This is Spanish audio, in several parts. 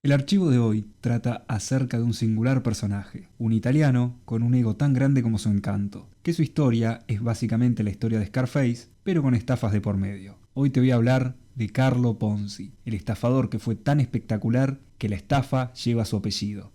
El archivo de hoy trata acerca de un singular personaje, un italiano con un ego tan grande como su encanto, que su historia es básicamente la historia de Scarface, pero con estafas de por medio. Hoy te voy a hablar de Carlo Ponzi, el estafador que fue tan espectacular que la estafa lleva su apellido.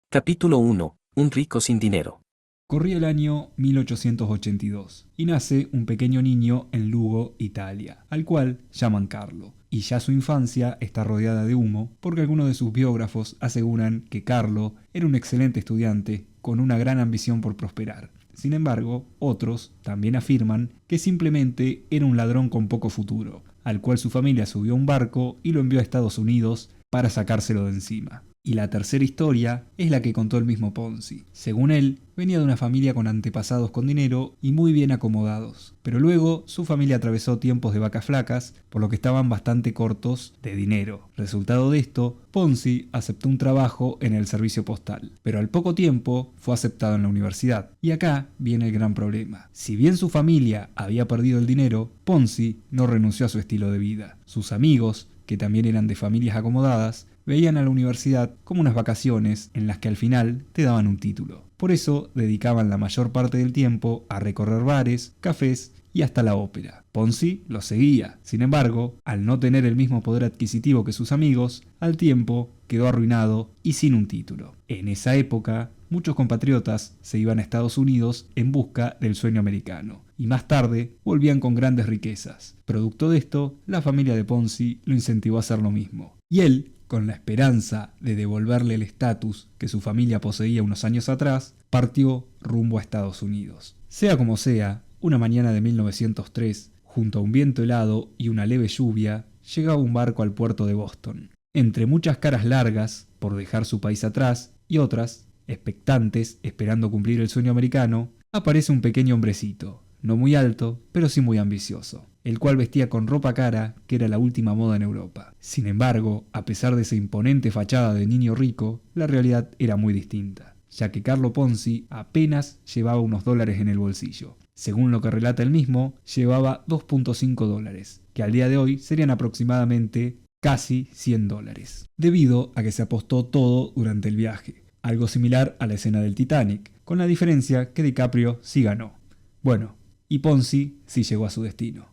Capítulo 1. Un rico sin dinero. Corría el año 1882 y nace un pequeño niño en Lugo, Italia, al cual llaman Carlo. Y ya su infancia está rodeada de humo porque algunos de sus biógrafos aseguran que Carlo era un excelente estudiante con una gran ambición por prosperar. Sin embargo, otros también afirman que simplemente era un ladrón con poco futuro, al cual su familia subió a un barco y lo envió a Estados Unidos para sacárselo de encima. Y la tercera historia es la que contó el mismo Ponzi. Según él, venía de una familia con antepasados con dinero y muy bien acomodados. Pero luego su familia atravesó tiempos de vacas flacas, por lo que estaban bastante cortos de dinero. Resultado de esto, Ponzi aceptó un trabajo en el servicio postal. Pero al poco tiempo fue aceptado en la universidad. Y acá viene el gran problema. Si bien su familia había perdido el dinero, Ponzi no renunció a su estilo de vida. Sus amigos, que también eran de familias acomodadas, veían a la universidad como unas vacaciones en las que al final te daban un título. Por eso dedicaban la mayor parte del tiempo a recorrer bares, cafés y hasta la ópera. Ponzi los seguía. Sin embargo, al no tener el mismo poder adquisitivo que sus amigos, al tiempo quedó arruinado y sin un título. En esa época, muchos compatriotas se iban a Estados Unidos en busca del sueño americano, y más tarde volvían con grandes riquezas. Producto de esto, la familia de Ponzi lo incentivó a hacer lo mismo. Y él, con la esperanza de devolverle el estatus que su familia poseía unos años atrás, partió rumbo a Estados Unidos. Sea como sea, una mañana de 1903, junto a un viento helado y una leve lluvia, llegaba un barco al puerto de Boston. Entre muchas caras largas, por dejar su país atrás, y otras, expectantes, esperando cumplir el sueño americano, aparece un pequeño hombrecito, no muy alto, pero sí muy ambicioso, el cual vestía con ropa cara que era la última moda en Europa. Sin embargo, a pesar de esa imponente fachada de niño rico, la realidad era muy distinta, ya que Carlo Ponzi apenas llevaba unos dólares en el bolsillo. Según lo que relata él mismo, llevaba 2.5 dólares, que al día de hoy serían aproximadamente casi 100 dólares, debido a que se apostó todo durante el viaje, algo similar a la escena del Titanic, con la diferencia que DiCaprio sí ganó. Bueno, y Ponzi sí llegó a su destino.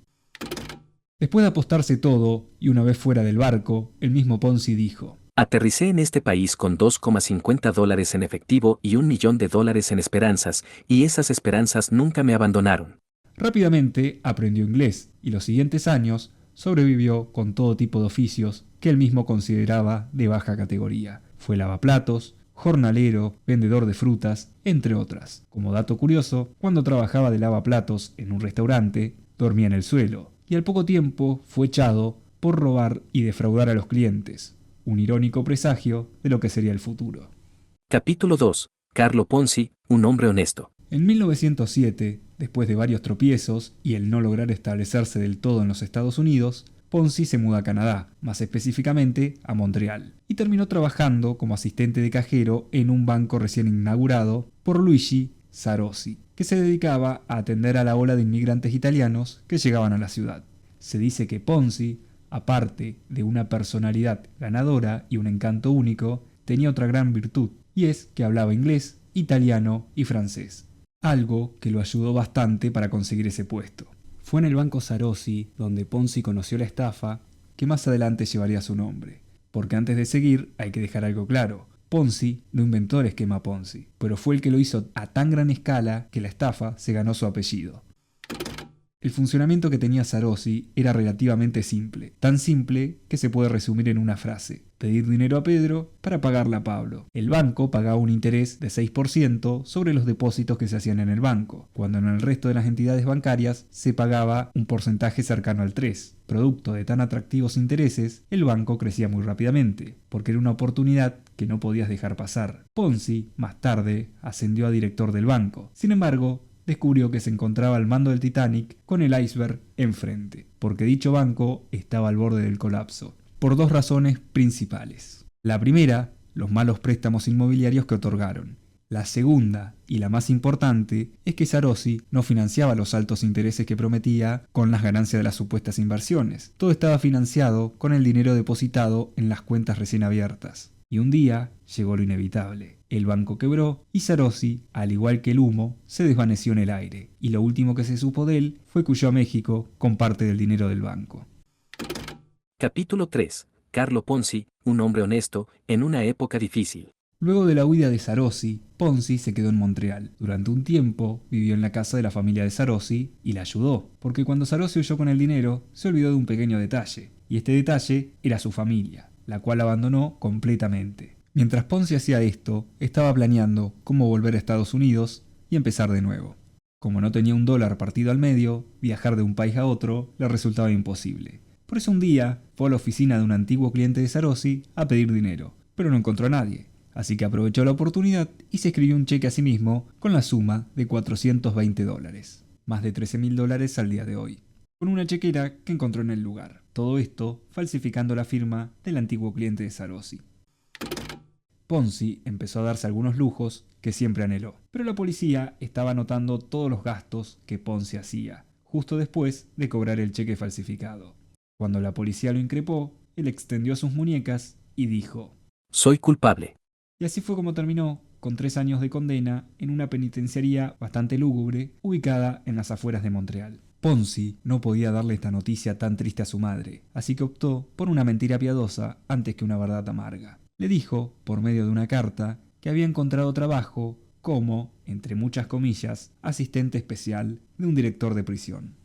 Después de apostarse todo, y una vez fuera del barco, el mismo Ponzi dijo: Aterricé en este país con 2,50 dólares en efectivo y $1 millón en esperanzas, y esas esperanzas nunca me abandonaron. Rápidamente aprendió inglés y los siguientes años sobrevivió con todo tipo de oficios que él mismo consideraba de baja categoría. Fue lavaplatos, jornalero, vendedor de frutas, entre otras. Como dato curioso, cuando trabajaba de lavaplatos en un restaurante, dormía en el suelo y al poco tiempo fue echado por robar y defraudar a los clientes. Un irónico presagio de lo que sería el futuro. Capítulo 2. Carlo Ponzi, un hombre honesto. En 1907, después de varios tropiezos y el no lograr establecerse del todo en los Estados Unidos, Ponzi se muda a Canadá, más específicamente a Montreal, y terminó trabajando como asistente de cajero en un banco recién inaugurado por Luigi Sarossi, que se dedicaba a atender a la ola de inmigrantes italianos que llegaban a la ciudad. Se dice que Ponzi, aparte de una personalidad ganadora y un encanto único, tenía otra gran virtud, y es que hablaba inglés, italiano y francés, algo que lo ayudó bastante para conseguir ese puesto. Fue en el Banco Sarossi donde Ponzi conoció la estafa que más adelante llevaría su nombre, porque antes de seguir hay que dejar algo claro: Ponzi no inventó el esquema Ponzi, pero fue el que lo hizo a tan gran escala que la estafa se ganó su apellido. El funcionamiento que tenía Sarossi era relativamente simple, tan simple que se puede resumir en una frase: pedir dinero a Pedro para pagarle a Pablo. El banco pagaba un interés de 6% sobre los depósitos que se hacían en el banco, cuando en el resto de las entidades bancarias se pagaba un porcentaje cercano al 3%. Producto de tan atractivos intereses, el banco crecía muy rápidamente, porque era una oportunidad que no podías dejar pasar. Ponzi, más tarde, ascendió a director del banco. Sin embargo, descubrió que se encontraba al mando del Titanic con el iceberg enfrente, porque dicho banco estaba al borde del colapso, por dos razones principales. La primera, los malos préstamos inmobiliarios que otorgaron. La segunda, y la más importante, es que Sarosi no financiaba los altos intereses que prometía con las ganancias de las supuestas inversiones. Todo estaba financiado con el dinero depositado en las cuentas recién abiertas. Y un día llegó lo inevitable. El banco quebró y Sarosi, al igual que el humo, se desvaneció en el aire. Y lo último que se supo de él fue que huyó a México con parte del dinero del banco. Capítulo 3. Carlo Ponzi, un hombre honesto, en una época difícil. Luego de la huida de Sarosi, Ponzi se quedó en Montreal. Durante un tiempo vivió en la casa de la familia de Sarosi y la ayudó, porque cuando Sarosi huyó con el dinero, se olvidó de un pequeño detalle, y este detalle era su familia, la cual abandonó completamente. Mientras Ponzi hacía esto, estaba planeando cómo volver a Estados Unidos y empezar de nuevo. Como no tenía $1 partido al medio, viajar de un país a otro le resultaba imposible. Por eso un día fue a la oficina de un antiguo cliente de Sarosi a pedir dinero, pero no encontró a nadie. Así que aprovechó la oportunidad y se escribió un cheque a sí mismo con la suma de $420, más de $13.000 al día de hoy, con una chequera que encontró en el lugar. Todo esto falsificando la firma del antiguo cliente de Sarosi. Ponzi empezó a darse algunos lujos que siempre anheló, pero la policía estaba anotando todos los gastos que Ponzi hacía, justo después de cobrar el cheque falsificado. Cuando la policía lo increpó, él extendió sus muñecas y dijo: Soy culpable. Y así fue como terminó, con 3 años de condena en una penitenciaría bastante lúgubre, ubicada en las afueras de Montreal. Ponzi no podía darle esta noticia tan triste a su madre, así que optó por una mentira piadosa antes que una verdad amarga. Le dijo, por medio de una carta, que había encontrado trabajo como, entre muchas comillas, asistente especial de un director de prisión.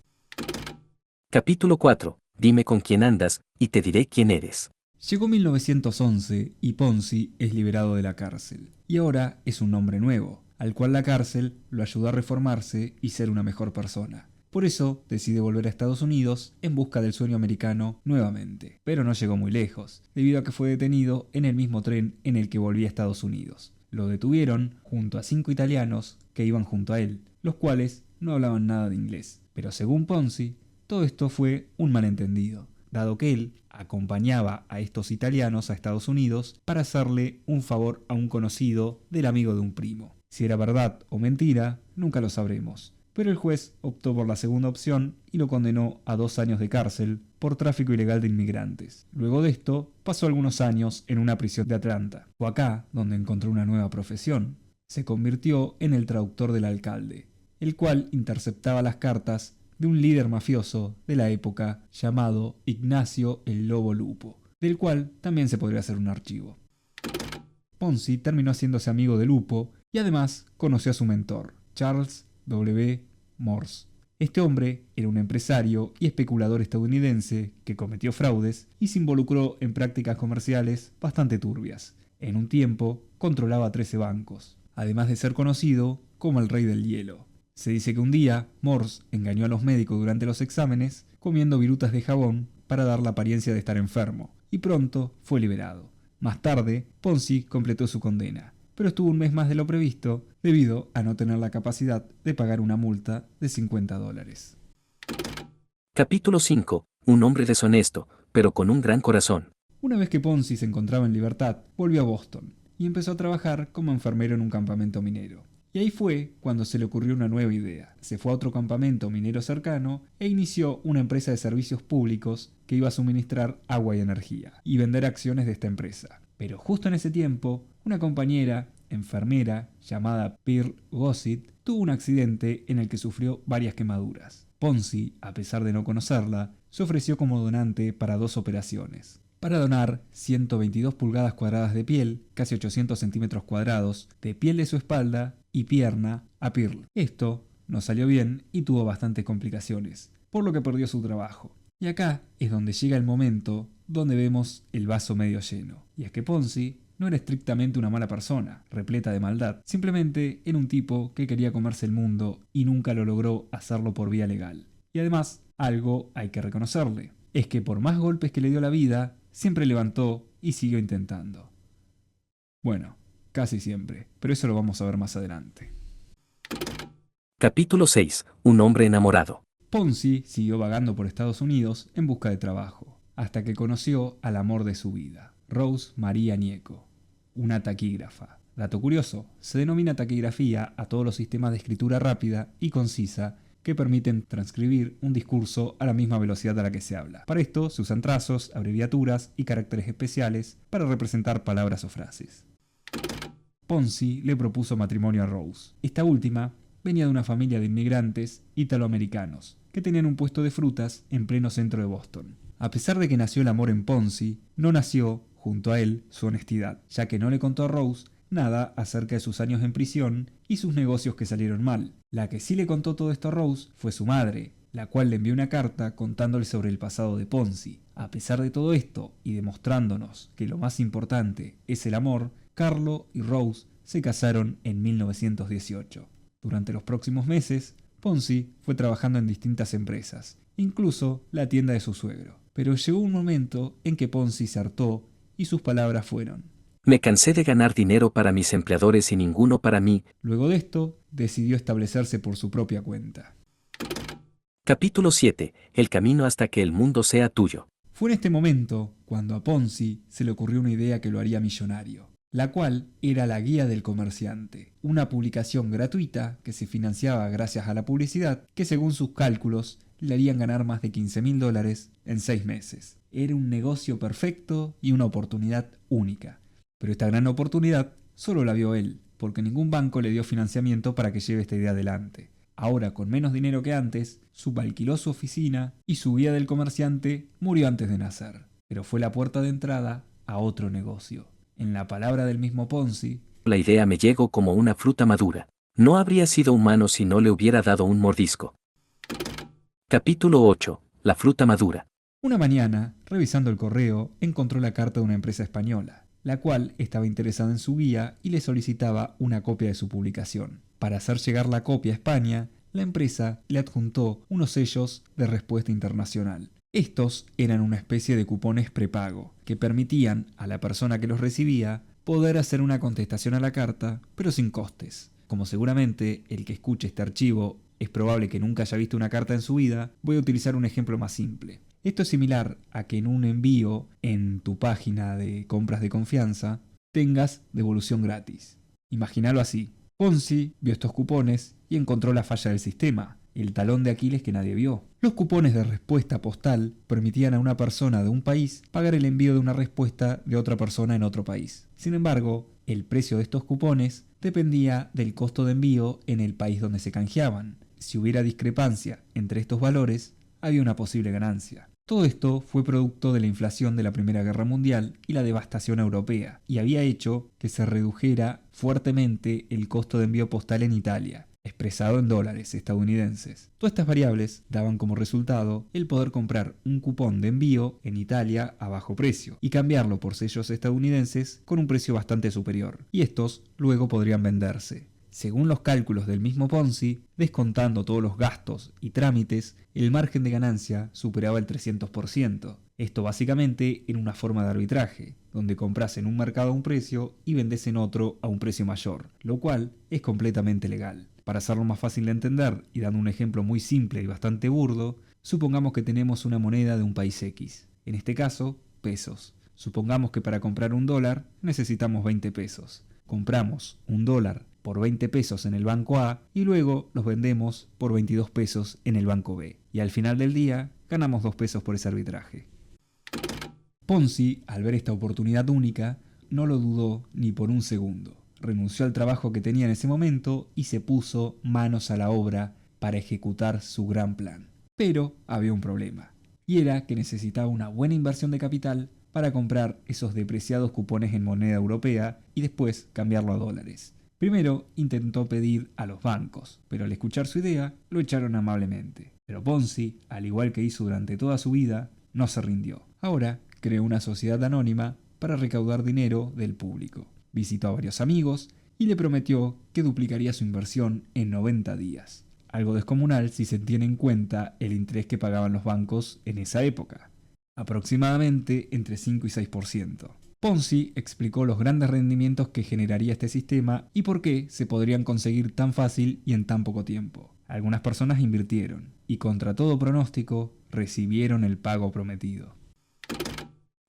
Capítulo 4. Dime con quién andas, y te diré quién eres. Llegó 1911 y Ponzi es liberado de la cárcel. Y ahora es un hombre nuevo, al cual la cárcel lo ayudó a reformarse y ser una mejor persona. Por eso decide volver a Estados Unidos en busca del sueño americano nuevamente. Pero no llegó muy lejos, debido a que fue detenido en el mismo tren en el que volvía a Estados Unidos. Lo detuvieron junto a 5 italianos que iban junto a él, los cuales no hablaban nada de inglés. Pero según Ponzi, todo esto fue un malentendido, dado que él acompañaba a estos italianos a Estados Unidos para hacerle un favor a un conocido del amigo de un primo. Si era verdad o mentira, nunca lo sabremos. Pero el juez optó por la segunda opción y lo condenó a 2 años de cárcel por tráfico ilegal de inmigrantes. Luego de esto, pasó algunos años en una prisión de Atlanta. Fue acá donde encontró una nueva profesión. Se convirtió en el traductor del alcalde, el cual interceptaba las cartas de un líder mafioso de la época llamado Ignacio el Lobo Lupo, del cual también se podría hacer un archivo. Ponzi terminó haciéndose amigo de Lupo y además conoció a su mentor, Charles W. Morse. Este hombre era un empresario y especulador estadounidense que cometió fraudes y se involucró en prácticas comerciales bastante turbias. En un tiempo controlaba 13 bancos, además de ser conocido como el Rey del Hielo. Se dice que un día Morse engañó a los médicos durante los exámenes comiendo virutas de jabón para dar la apariencia de estar enfermo, y pronto fue liberado. Más tarde, Ponzi completó su condena, pero estuvo un mes más de lo previsto debido a no tener la capacidad de pagar una multa de $50. Capítulo 5. Un hombre deshonesto, pero con un gran corazón. Una vez que Ponzi se encontraba en libertad, volvió a Boston y empezó a trabajar como enfermero en un campamento minero. Y ahí fue cuando se le ocurrió una nueva idea. Se fue a otro campamento minero cercano e inició una empresa de servicios públicos que iba a suministrar agua y energía y vender acciones de esta empresa. Pero justo en ese tiempo, una compañera, enfermera, llamada Pearl Gossett, tuvo un accidente en el que sufrió varias quemaduras. Ponzi, a pesar de no conocerla, se ofreció como donante para 2 operaciones. Para donar 122 pulgadas cuadradas de piel, casi 800 centímetros cuadrados, de piel de su espalda y pierna a Pearl. Esto no salió bien y tuvo bastantes complicaciones, por lo que perdió su trabajo. Y acá es donde llega el momento donde vemos el vaso medio lleno. Y es que Ponzi no era estrictamente una mala persona, repleta de maldad. Simplemente era un tipo que quería comerse el mundo y nunca lo logró hacerlo por vía legal. Y además, algo hay que reconocerle. Es que por más golpes que le dio la vida, siempre levantó y siguió intentando. Bueno, casi siempre, pero eso lo vamos a ver más adelante. Capítulo 6. Un hombre enamorado. Ponzi siguió vagando por Estados Unidos en busca de trabajo, hasta que conoció al amor de su vida, Rose María Nieco, una taquígrafa. Dato curioso, se denomina taquigrafía a todos los sistemas de escritura rápida y concisa que permiten transcribir un discurso a la misma velocidad a la que se habla. Para esto se usan trazos, abreviaturas y caracteres especiales para representar palabras o frases. Ponzi le propuso matrimonio a Rose. Esta última venía de una familia de inmigrantes italoamericanos que tenían un puesto de frutas en pleno centro de Boston. A pesar de que nació el amor en Ponzi, no nació, junto a él, su honestidad, ya que no le contó a Rose nada acerca de sus años en prisión y sus negocios que salieron mal. La que sí le contó todo esto a Rose fue su madre, la cual le envió una carta contándole sobre el pasado de Ponzi. A pesar de todo esto y demostrándonos que lo más importante es el amor, Carlo y Rose se casaron en 1918. Durante los próximos meses, Ponzi fue trabajando en distintas empresas, incluso la tienda de su suegro. Pero llegó un momento en que Ponzi se hartó y sus palabras fueron: me cansé de ganar dinero para mis empleadores y ninguno para mí. Luego de esto, decidió establecerse por su propia cuenta. Capítulo 7. El camino hasta que el mundo sea tuyo. Fue en este momento cuando a Ponzi se le ocurrió una idea que lo haría millonario, la cual era la Guía del Comerciante, una publicación gratuita que se financiaba gracias a la publicidad que, según sus cálculos, le harían ganar más de $15.000 en 6 meses. Era un negocio perfecto y una oportunidad única. Pero esta gran oportunidad solo la vio él, porque ningún banco le dio financiamiento para que lleve esta idea adelante. Ahora, con menos dinero que antes, subalquiló su oficina y su Guía del Comerciante murió antes de nacer. Pero fue la puerta de entrada a otro negocio. En la palabra del mismo Ponzi, la idea me llegó como una fruta madura. No habría sido humano si no le hubiera dado un mordisco. Capítulo 8. La fruta madura. Una mañana, revisando el correo, encontró la carta de una empresa española, la cual estaba interesada en su guía y le solicitaba una copia de su publicación. Para hacer llegar la copia a España, la empresa le adjuntó unos sellos de respuesta internacional. Estos eran una especie de cupones prepago, que permitían a la persona que los recibía poder hacer una contestación a la carta, pero sin costes. Como seguramente el que escuche este archivo es probable que nunca haya visto una carta en su vida, voy a utilizar un ejemplo más simple. Esto es similar a que en un envío en tu página de compras de confianza tengas devolución gratis. Imagínalo así. Ponzi vio estos cupones y encontró la falla del sistema, el talón de Aquiles que nadie vio. Los cupones de respuesta postal permitían a una persona de un país pagar el envío de una respuesta de otra persona en otro país. Sin embargo, el precio de estos cupones dependía del costo de envío en el país donde se canjeaban. Si hubiera discrepancia entre estos valores, había una posible ganancia. Todo esto fue producto de la inflación de la Primera Guerra Mundial y la devastación europea, y había hecho que se redujera fuertemente el costo de envío postal en Italia, expresado en dólares estadounidenses. Todas estas variables daban como resultado el poder comprar un cupón de envío en Italia a bajo precio y cambiarlo por sellos estadounidenses con un precio bastante superior, y estos luego podrían venderse. Según los cálculos del mismo Ponzi, descontando todos los gastos y trámites, el margen de ganancia superaba el 300%. Esto básicamente era una forma de arbitraje, donde compras en un mercado a un precio y vendes en otro a un precio mayor, lo cual es completamente legal. Para hacerlo más fácil de entender y dando un ejemplo muy simple y bastante burdo, supongamos que tenemos una moneda de un país X, en este caso, pesos. Supongamos que para comprar $1 necesitamos 20 pesos. Compramos $1 por 20 pesos en el banco A y luego los vendemos por 22 pesos en el banco B. Y al final del día ganamos 2 pesos por ese arbitraje. Ponzi, al ver esta oportunidad única, no lo dudó ni por un segundo. Renunció al trabajo que tenía en ese momento y se puso manos a la obra para ejecutar su gran plan. Pero había un problema, y era que necesitaba una buena inversión de capital para comprar esos depreciados cupones en moneda europea y después cambiarlo a dólares. Primero intentó pedir a los bancos, pero al escuchar su idea lo echaron amablemente. Pero Ponzi, al igual que hizo durante toda su vida, no se rindió. Ahora creó una sociedad anónima para recaudar dinero del público. Visitó a varios amigos y le prometió que duplicaría su inversión en 90 días. Algo descomunal si se tiene en cuenta el interés que pagaban los bancos en esa época, aproximadamente entre 5 y 6%. Ponzi explicó los grandes rendimientos que generaría este sistema y por qué se podrían conseguir tan fácil y en tan poco tiempo. Algunas personas invirtieron y contra todo pronóstico recibieron el pago prometido.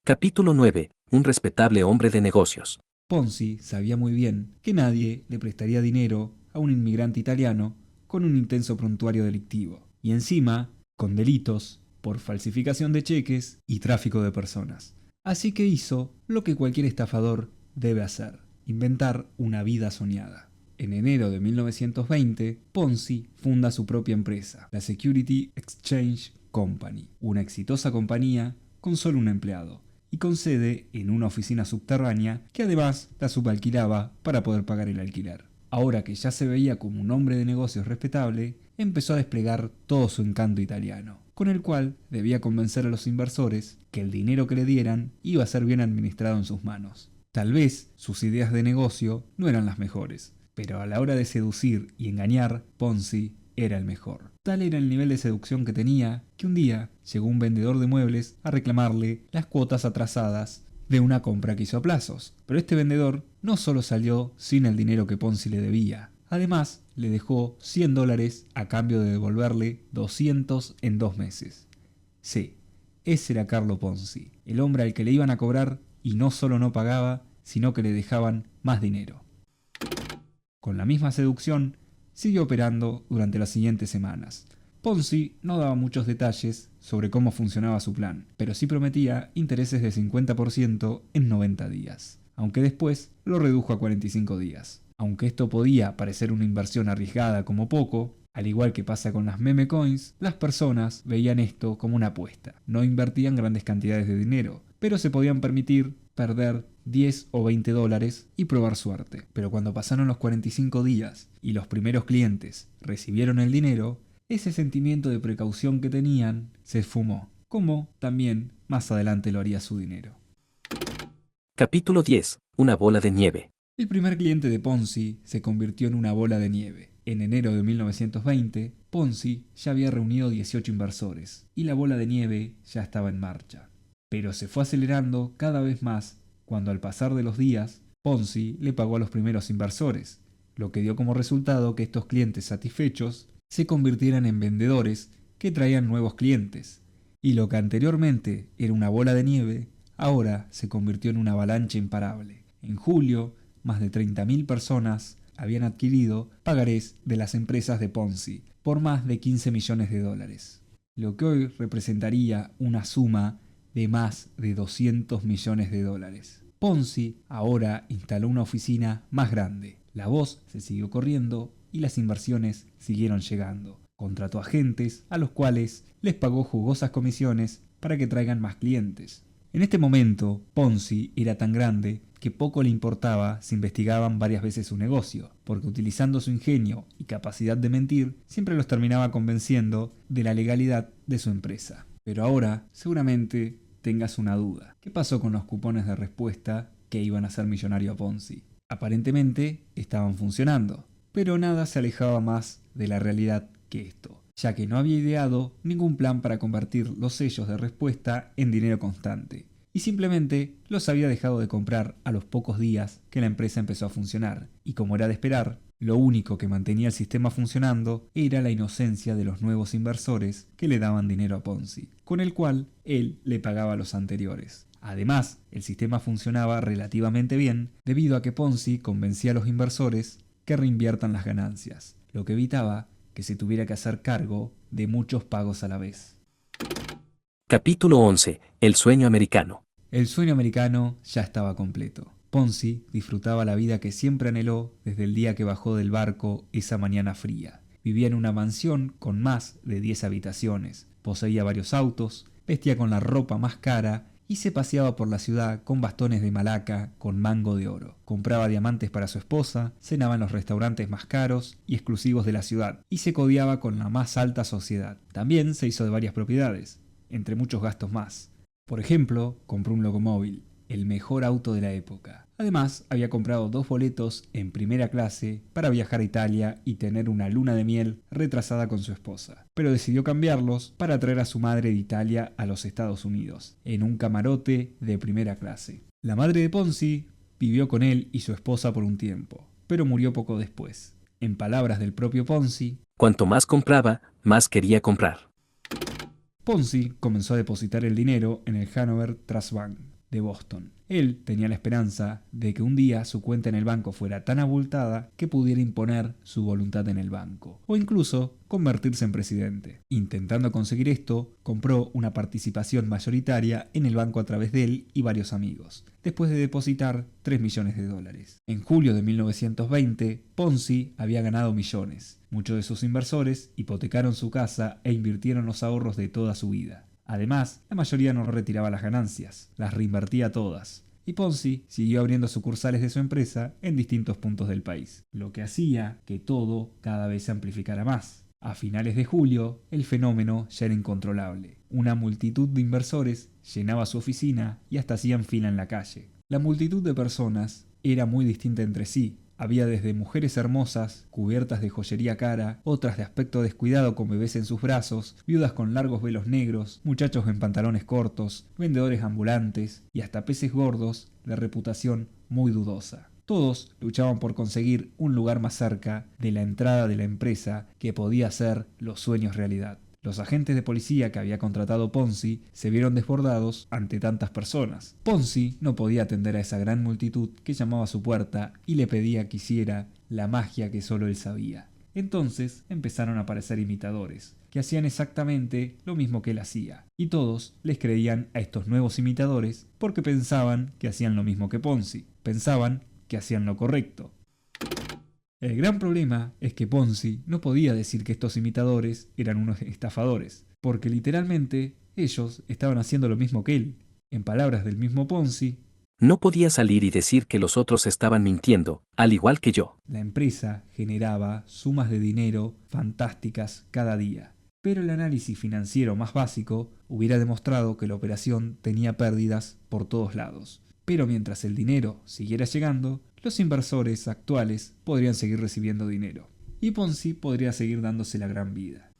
Capítulo 9. Un respetable hombre de negocios. Ponzi sabía muy bien que nadie le prestaría dinero a un inmigrante italiano con un intenso prontuario delictivo, y encima con delitos por falsificación de cheques y tráfico de personas. Así que hizo lo que cualquier estafador debe hacer: inventar una vida soñada. En enero de 1920, Ponzi funda su propia empresa, la Security Exchange Company, una exitosa compañía con solo un empleado, y con sede en una oficina subterránea que además la subalquilaba para poder pagar el alquiler. Ahora que ya se veía como un hombre de negocios respetable, empezó a desplegar todo su encanto italiano, con el cual debía convencer a los inversores que el dinero que le dieran iba a ser bien administrado en sus manos. Tal vez sus ideas de negocio no eran las mejores, pero a la hora de seducir y engañar, Ponzi era el mejor. Tal era el nivel de seducción que tenía, que un día llegó un vendedor de muebles a reclamarle las cuotas atrasadas de una compra que hizo a plazos. Pero este vendedor no solo salió sin el dinero que Ponzi le debía, además le dejó $100 a cambio de devolverle 200 en 2 meses. Sí, ese era Carlo Ponzi, el hombre al que le iban a cobrar y no solo no pagaba, sino que le dejaban más dinero. Con la misma seducción, siguió operando durante las siguientes semanas. Ponzi no daba muchos detalles sobre cómo funcionaba su plan, pero sí prometía intereses de 50% en 90 días, aunque después lo redujo a 45 días. Aunque esto podía parecer una inversión arriesgada como poco, al igual que pasa con las meme coins, las personas veían esto como una apuesta. No invertían grandes cantidades de dinero, pero se podían permitir perder 10 o 20 dólares y probar suerte. Pero cuando pasaron los 45 días y los primeros clientes recibieron el dinero, ese sentimiento de precaución que tenían se esfumó, como también más adelante lo haría su dinero. Capítulo 10. Una bola de nieve. El primer cliente de Ponzi se convirtió en una bola de nieve. En enero de 1920, Ponzi ya había reunido 18 inversores y la bola de nieve ya estaba en marcha. Pero se fue acelerando cada vez más cuando, al pasar de los días, Ponzi le pagó a los primeros inversores, lo que dio como resultado que estos clientes satisfechos se convirtieran en vendedores que traían nuevos clientes, y lo que anteriormente era una bola de nieve, ahora se convirtió en una avalancha imparable. En julio, más de 30.000 personas habían adquirido pagarés de las empresas de Ponzi por más de 15 millones de dólares, lo que hoy representaría una suma de más de 200 millones de dólares. Ponzi ahora instaló una oficina más grande. La voz se siguió corriendo y las inversiones siguieron llegando. Contrató agentes a los cuales les pagó jugosas comisiones para que traigan más clientes. En este momento, Ponzi era tan grande que poco le importaba si investigaban varias veces su negocio, porque utilizando su ingenio y capacidad de mentir, siempre los terminaba convenciendo de la legalidad de su empresa. Pero ahora, seguramente, tengas una duda. ¿Qué pasó con los cupones de respuesta que iban a hacer millonario a Ponzi? Aparentemente, estaban funcionando, pero nada se alejaba más de la realidad que esto, ya que no había ideado ningún plan para convertir los sellos de respuesta en dinero constante, y simplemente los había dejado de comprar a los pocos días que la empresa empezó a funcionar, y como era de esperar, lo único que mantenía el sistema funcionando era la inocencia de los nuevos inversores que le daban dinero a Ponzi, con el cual él le pagaba a los anteriores. Además, el sistema funcionaba relativamente bien debido a que Ponzi convencía a los inversores que reinviertan las ganancias, lo que evitaba que se tuviera que hacer cargo de muchos pagos a la vez. Capítulo 11. El sueño americano. El sueño americano ya estaba completo. Ponzi disfrutaba la vida que siempre anheló desde el día que bajó del barco esa mañana fría. Vivía en una mansión con más de 10 habitaciones, poseía varios autos, vestía con la ropa más cara y se paseaba por la ciudad con bastones de malaca con mango de oro. Compraba diamantes para su esposa, cenaba en los restaurantes más caros y exclusivos de la ciudad y se codeaba con la más alta sociedad. También se hizo de varias propiedades, entre muchos gastos más. Por ejemplo, compró un locomóvil, el mejor auto de la época. Además, había comprado 2 boletos en primera clase para viajar a Italia y tener una luna de miel retrasada con su esposa. Pero decidió cambiarlos para traer a su madre de Italia a los Estados Unidos, en un camarote de primera clase. La madre de Ponzi vivió con él y su esposa por un tiempo, pero murió poco después. En palabras del propio Ponzi, Cuanto más compraba, más quería comprar. Ponzi comenzó a depositar el dinero en el Hannover Trust Bank, de Boston. Él tenía la esperanza de que un día su cuenta en el banco fuera tan abultada que pudiera imponer su voluntad en el banco, o incluso convertirse en presidente. Intentando conseguir esto, compró una participación mayoritaria en el banco a través de él y varios amigos, después de depositar $3 millones. En julio de 1920, Ponzi había ganado millones. Muchos de sus inversores hipotecaron su casa e invirtieron los ahorros de toda su vida. Además, la mayoría no retiraba las ganancias, las reinvertía todas. Y Ponzi siguió abriendo sucursales de su empresa en distintos puntos del país, lo que hacía que todo cada vez se amplificara más. A finales de julio, el fenómeno ya era incontrolable. Una multitud de inversores llenaba su oficina y hasta hacían fila en la calle. La multitud de personas era muy distinta entre sí. Había desde mujeres hermosas, cubiertas de joyería cara, otras de aspecto descuidado con bebés en sus brazos, viudas con largos velos negros, muchachos en pantalones cortos, vendedores ambulantes y hasta peces gordos de reputación muy dudosa. Todos luchaban por conseguir un lugar más cerca de la entrada de la empresa que podía hacer los sueños realidad. Los agentes de policía que había contratado Ponzi se vieron desbordados ante tantas personas. Ponzi no podía atender a esa gran multitud que llamaba a su puerta y le pedía que hiciera la magia que solo él sabía. Entonces empezaron a aparecer imitadores, que hacían exactamente lo mismo que él hacía, y todos les creían a estos nuevos imitadores porque pensaban que hacían lo mismo que Ponzi, pensaban que hacían lo correcto. El gran problema es que Ponzi no podía decir que estos imitadores eran unos estafadores, porque literalmente ellos estaban haciendo lo mismo que él. En palabras del mismo Ponzi, no podía salir y decir que los otros estaban mintiendo, al igual que yo. La empresa generaba sumas de dinero fantásticas cada día, pero el análisis financiero más básico hubiera demostrado que la operación tenía pérdidas por todos lados. Pero mientras el dinero siguiera llegando, los inversores actuales podrían seguir recibiendo dinero, y Ponzi podría seguir dándose la gran vida.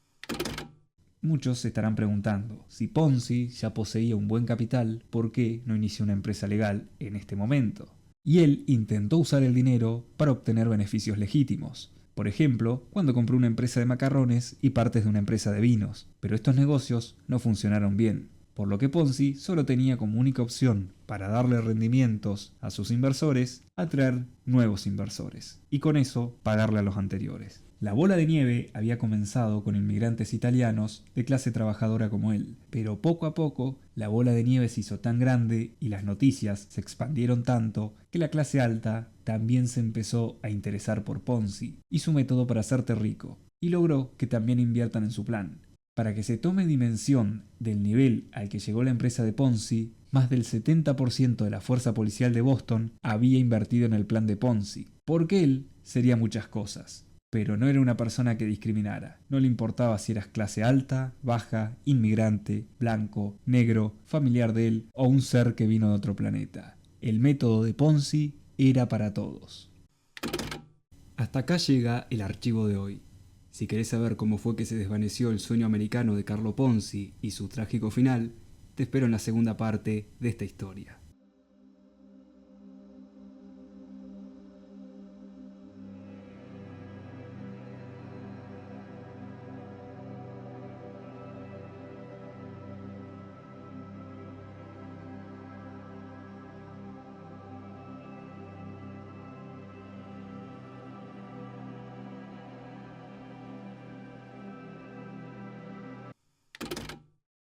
Muchos se estarán preguntando, si Ponzi ya poseía un buen capital, ¿por qué no inició una empresa legal en este momento? Y él intentó usar el dinero para obtener beneficios legítimos. Por ejemplo, cuando compró una empresa de macarrones y partes de una empresa de vinos, pero estos negocios no funcionaron bien. Por lo que Ponzi solo tenía como única opción para darle rendimientos a sus inversores atraer nuevos inversores y con eso pagarle a los anteriores. La bola de nieve había comenzado con inmigrantes italianos de clase trabajadora como él, pero poco a poco la bola de nieve se hizo tan grande y las noticias se expandieron tanto que la clase alta también se empezó a interesar por Ponzi y su método para hacerte rico, y logró que también inviertan en su plan. Para que se tome dimensión del nivel al que llegó la empresa de Ponzi, más del 70% de la fuerza policial de Boston había invertido en el plan de Ponzi, porque él sería muchas cosas, pero no era una persona que discriminara. No le importaba si eras clase alta, baja, inmigrante, blanco, negro, familiar de él o un ser que vino de otro planeta. El método de Ponzi era para todos. Hasta acá llega el archivo de hoy. Si querés saber cómo fue que se desvaneció el sueño americano de Carlo Ponzi y su trágico final, te espero en la segunda parte de esta historia.